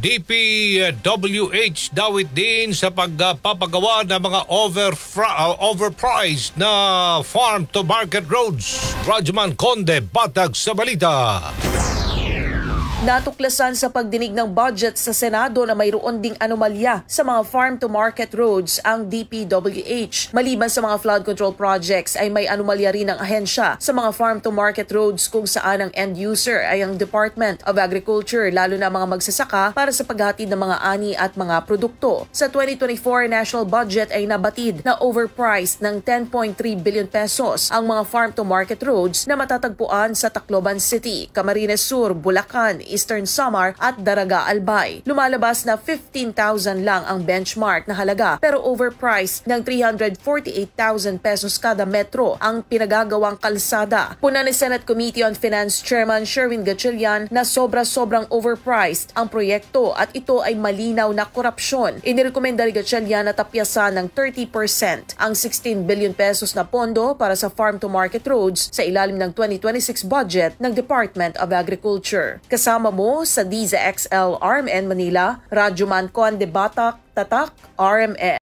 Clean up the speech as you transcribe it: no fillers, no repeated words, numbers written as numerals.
DPWH dawit din sa pagpapagawa ng mga overpriced na farm-to-market roads. Rajuman Conde, Batag sa Balita. Natuklasan sa pagdinig ng budget sa Senado na mayroon ding anomalya sa mga farm-to-market roads ang DPWH. Maliban sa mga flood control projects ay may anomalya rin ang ahensya sa mga farm-to-market roads kung saan ang end user ay ang Department of Agriculture, lalo na mga magsasaka para sa paghatid ng mga ani at mga produkto. Sa 2024 national budget ay nabatid na overpriced ng 10.3 billion pesos ang mga farm-to-market roads na matatagpuan sa Tacloban City, Camarines Sur, Bulacan, Eastern Samar at Daraga Albay. Lumalabas na 15,000 lang ang benchmark na halaga pero overpriced ng 348,000 pesos kada metro ang pinagagawang kalsada. Puna ni Senate Committee on Finance Chairman Sherwin Gatchalian na sobrang overpriced ang proyekto at ito ay malinaw na korupsyon. Inirekomenda ni Gatchalian na tapyasan ng 30% ang 16 billion pesos na pondo para sa farm-to-market roads sa ilalim ng 2026 budget ng Department of Agriculture. Kasama mo sa DZXL RMN Manila, Rajuman Conde, Batak, Tatak, RMN.